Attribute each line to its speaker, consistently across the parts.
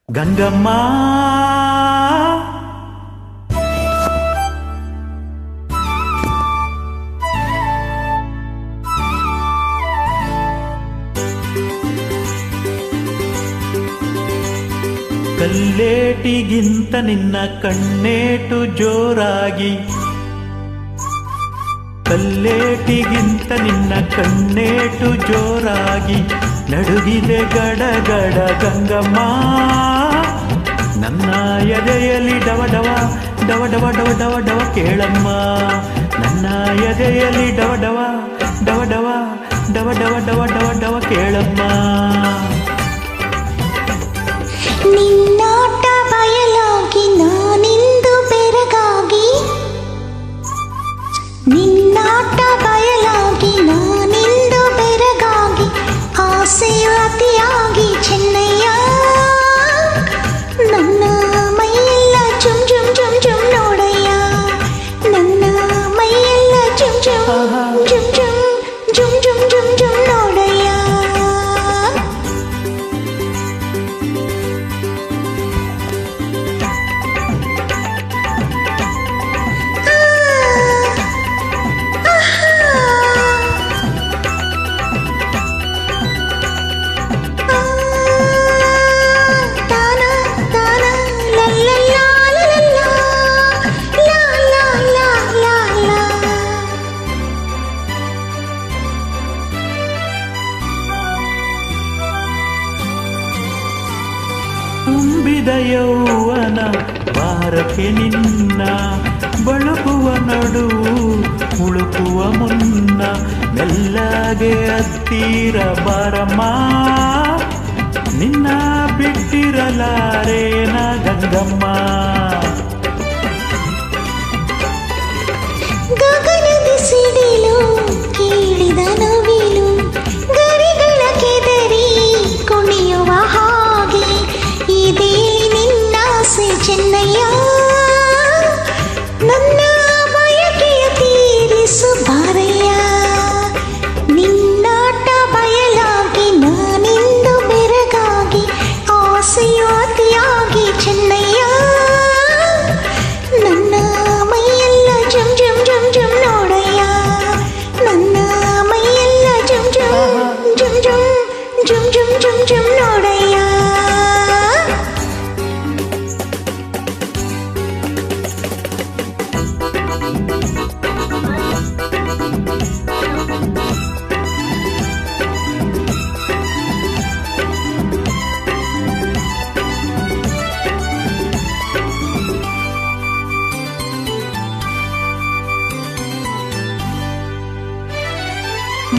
Speaker 1: ಗಂಗಮ್ಮ ಕಲ್ಲೇಟಿಗಿಂತ ನಿನ್ನ ಕಣ್ಣೇಟು ಜೋರಾಗಿ, ಕಲ್ಲೇಟಿಗಿಂತ ನಿನ್ನ ಕಣ್ಣೇಟು ಜೋರಾಗಿ ನಡುಗಿದೆ ಗಡಗಡ ಗಂಗಮ್ಮ. ನನ್ನ ಎದೆಯಲ್ಲಿ ಡವ ಡವ ಡವ ಡವ ಡವ ಡವ ಡವ ಕೇಳಮ್ಮ. ನನ್ನ ಎದೆಯಲ್ಲಿ ಡವ ಡವ ಡವ ಡವ ಡವ ಡವ ಡವ ಡವ ಡವ ಕೇಳಮ್ಮ.
Speaker 2: ನಿನ್ನಾಟ ಬಯಲಾಗಿ ನಾನಿಂದು ಬೆರಗಾಗಿ, ನಿನ್ನಾಟ ಬಯಲಾಗಿ ನಾನಿಂದು ಬೆರಗಾಗಿ ಆಸೆಯು ಅತಿಯಾಗಿ ಚೆನ್ನಯ್ಯ. ನನ್ನ ಮೈಯೆಲ್ಲ ಜುಮ್ ಜುಮ್ ಜುಮ್ ಜುಮ್ ನೋಡಯ್ಯ, ನನ್ನ ಮೈಯೆಲ್ಲ ಜುಮ್ ಜುಮ್ ಜುಮ್ ಜುಮ್ ಜುಮ್ ಜುಮ್ ಜುಮ್ ಜುಮ್ ನೋಡಯ್ಯ.
Speaker 1: ತುಂಬಿದ ಯೌವನ ಬಾರಕ್ಕೆ ನಿನ್ನ ಬಳುಕುವ ನಡುವು ಮುಳುಕುವ ಮುನ್ನ ಮೆಲ್ಲಗೆ ಹತ್ತಿರ ಬಾರಮ್ಮ. ನಿನ್ನ ಬಿಟ್ಟಿರಲಾರೇನ ಗಂಗಮ್ಮ.
Speaker 2: ಗಗನದ ಸಿಡಿಲು ಕೇಳಿದ ನವಿಲು ಗರಿಗಳ ಕೆದರಿ ಕುಣಿಯುವ ಹಾಗೆ ಇದೇ ನಿನ್ನಾಸೆ ಚೆನ್ನಯ್ಯ. ನನ್ನ ಬಯಕೆಯ ತೀರಿಸು ಬಾರಯ್ಯ. ನಿನ್ನಾಟ ಬಯಲಾಗಿ ನಾನಿಂದು ಬೆರಗಾಗಿ ಆಸೆಯು ಅತಿಯಾಗಿ ಚೆನ್ನಯ್ಯ. ನನ್ನ ಮೈಯೆಲ್ಲ ಜುಮ್ ಜುಮ್ ಜುಮ್ ಜುಮ್ ನೋಡಯ್ಯ, ನನ್ನ ಮೈಯೆಲ್ಲ ಜುಮ್ ಜುಮ್ ಜುಮ್ ಜುಮ್ ಜುಮ್ ಜುಮ್ ಜುಮ್ ಜುಮ್ ನೋಡಯ್ಯ.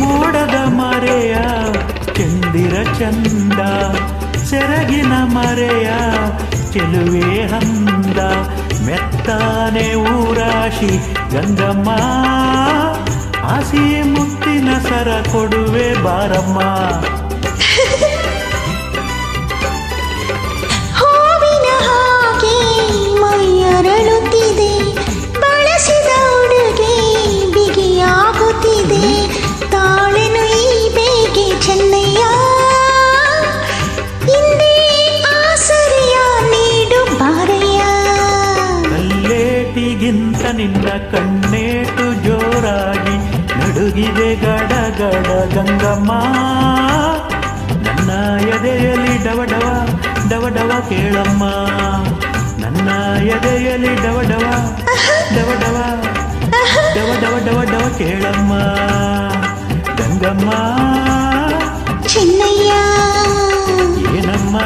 Speaker 1: ಮೋಡದ ಮರೆಯ ಚಂದಿರ ಚಂದ, ಸೆರಗಿನ ಮರೆಯ ಚೆಲುವೆ ಹಂದ, ಮೆತ್ತಾನೆ ಊರಾಶಿ ಗಂಗಮ್ಮ. ಆಸಿ ಮುತ್ತಿನ ಸರ ಕೊಡುವೆ ಬಾರಮ್ಮ.
Speaker 2: ಹೂವಿನ ಹಾಗೆ ಮೈಯರಳುತ್ತಿದೆ, ಬಳಸಿದ ಉಡುಗೆ ಬಿಗಿಯಾಗುತ್ತಿದೆ, ತಾಳೆನು ಈ ಬೇಗೆ ಚೆನ್ನಯ್ಯ. ಹಿಂದೆ ಆಸರೆಯ ನೀಡು ಬಾರಯ್ಯ.
Speaker 1: ಕಲ್ಲೇಟಿಗಿಂತ ನಿನ್ನ ಕಣ್ಣೇಟು ಜೋರಾಗಿ ನಡುಗಿದೆ ಗಡಗಡ ಗಂಗಮ್ಮ. ನನ್ನ ಎದೆಯಲ್ಲಿ ಡವ ಡವ ಡವ ಡವ ಕೇಳಮ್ಮ. ನನ್ನ ಎದೆಯಲ್ಲಿ ಡವ ಡವ ಡವ ಡವ ಡವ ಡವ ಡವ ಡವ ಕೇಳಮ್ಮ ಗಂಗಮ್ಮ.
Speaker 2: ಚೆನ್ನಯ್ಯ
Speaker 1: ಏನಮ್ಮ